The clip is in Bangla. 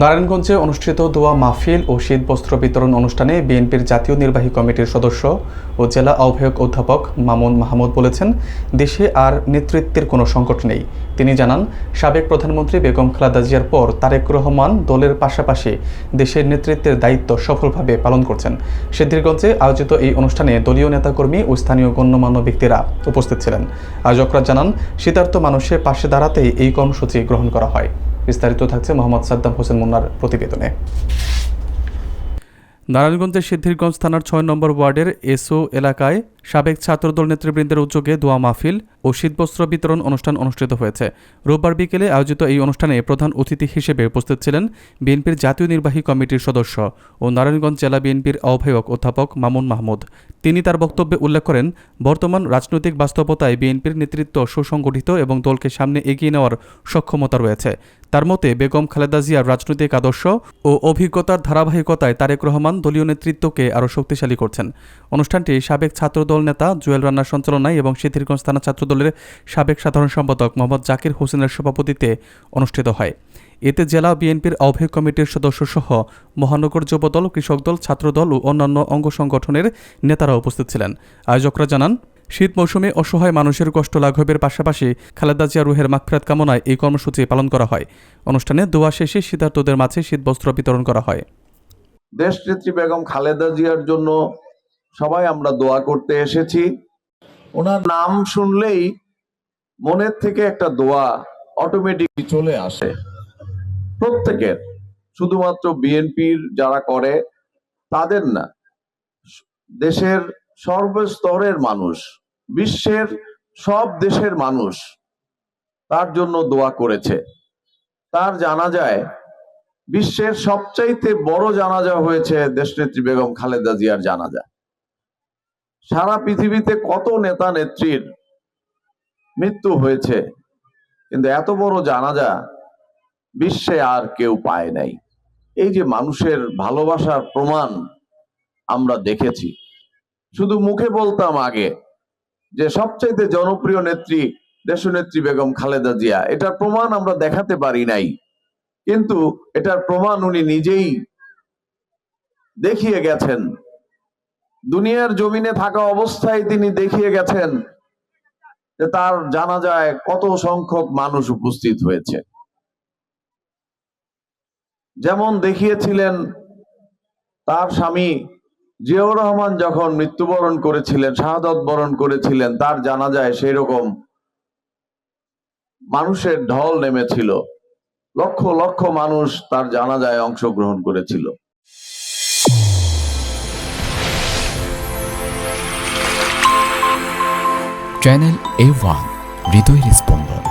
নারায়ণগঞ্জে অনুষ্ঠিত দোয়া মাহফিল ও শীত বস্ত্র বিতরণ অনুষ্ঠানে বিএনপির জাতীয় নির্বাহী কমিটির সদস্য ও জেলা আহ্বায়ক অধ্যাপক মামুন মাহমুদ বলেছেন, দেশে আর নেতৃত্বের কোনো সংকট নেই। তিনি জানান, সাবেক প্রধানমন্ত্রী বেগম খালেদা জিয়ার পর তারেক রহমান দলের পাশাপাশি দেশের নেতৃত্বের দায়িত্ব সফলভাবে পালন করছেন। সিদ্ধিরগঞ্জে আয়োজিত এই অনুষ্ঠানে দলীয় নেতাকর্মী ও স্থানীয় গণ্যমান্য ব্যক্তিরা উপস্থিত ছিলেন। আয়োজকরা জানান, শীতার্ত মানুষের পাশে দাঁড়াতেই এই কর্মসূচি গ্রহণ করা হয়। বিস্তারিত থাকছে মোহাম্মদ সাদ্দাম হোসেন মুন্নার প্রতিবেদনে। নারায়ণগঞ্জের সিদ্ধিরগঞ্জ থানার ৬ নম্বর ওয়ার্ডের এসও এলাকায় সাবেক ছাত্রদল নেতৃবৃন্দের উদ্যোগে দোয়া মাহফিল ও শীতবস্ত্র বিতরণ অনুষ্ঠান অনুষ্ঠিত হয়েছে। রোববার বিকেলে আয়োজিত এই অনুষ্ঠানে প্রধান অতিথি হিসেবে উপস্থিত ছিলেন বিএনপির জাতীয় নির্বাহী কমিটির সদস্য ও নারায়ণগঞ্জ জেলা বিএনপির আহ্বায়ক অধ্যাপক মামুন মাহমুদ। তিনি তার বক্তব্যে উল্লেখ করেন, বর্তমান রাজনৈতিক বাস্তবতায় বিএনপির নেতৃত্ব সুসংগঠিত এবং দলকে সামনে এগিয়ে নেওয়ার সক্ষমতা রয়েছে। তার মতে, বেগম খালেদা জিয়ার রাজনৈতিক আদর্শ ও অভিজ্ঞতার ধারাবাহিকতায় তারেক রহমান দলীয় নেতৃত্বকে আরও শক্তিশালী করছেন। অনুষ্ঠানটি সাবেক ছাত্রদল নেতা জুয়েল রান্নার সঞ্চালনায় এবং সিদ্ধিরগঞ্জ থানা ছাত্রদলের সাবেক সাধারণ সম্পাদক মোহাম্মদ জাকির হোসেনের সভাপতিত্বে অনুষ্ঠিত হয়। এতে জেলা বিএনপির আহ্বায়ক কমিটির সদস্যসহ মহানগর যুবদল, কৃষক দল, ছাত্রদল ও অন্যান্য অঙ্গ সংগঠনের নেতারা উপস্থিত ছিলেন। আয়োজকরা জানান, শীত মৌসুমে অসহায় মানুষের কষ্ট লাঘবের পাশাপাশি খালেদা জিয়া রুহের মাগফিরাত কামনায় এই কর্মসূচি পালন করা হয়। অনুষ্ঠানে দোয়া শেষে শীতার্তদের মাঝে শীতবস্ত্র বিতরণ করা হয়। দেশনেত্রী বেগম খালেদা জিয়ার জন্য সবাই আমরা দোয়া করতে এসেছি। ওনার নাম শুনলেই মনের থেকে একটা দোয়া অটোমেটিক চলে আসে প্রত্যেকের, শুধুমাত্র বিএনপির যারা করে তাদের না, দেশের সর্বস্তরের মানুষ, বিশ্বের সব দেশের মানুষ তার জন্য দোয়া করেছে। তার জানাজায়, বিশ্বের সবচাইতে বড় জানাজা হয়েছে দেশনেত্রী বেগম খালেদা জিয়ার জানাজা। সারা পৃথিবীতে কত নেতা নেত্রীর মৃত্যু হয়েছে, কিন্তু এত বড় জানাজা বিশ্বে আর কেউ পায় নাই। এই যে মানুষের ভালোবাসার প্রমাণ আমরা দেখেছি। শুধু মুখে বলতাম আগে যে সবচাইতে জনপ্রিয় নেত্রী দেশনেত্রী বেগম খালেদা জিয়া, এটার প্রমাণ আমরা দেখাতে পারি নাই, কিন্তু এটার প্রমাণ উনি নিজেই দেখিয়ে গেছেন। দুনিয়ার জমিনে থাকা অবস্থায় তিনি দেখিয়ে গেছেন যে তার জানাজায় কত সংখ্যক মানুষ উপস্থিত হয়েছে। যেমন দেখিয়েছিলেন তার স্বামী জিয়াউর রহমান যখন মৃত্যুবরণ করেছিলেন, শাহাদত বরণ করেছিলেন, তার জানাজায় সেই রকম মানুষের ঢল নেমেছিল। লক্ষ লক্ষ মানুষ তার জানাজায় অংশগ্রহণ করেছিল। চ্যানেল A1 হৃদয়ের স্পন্দন।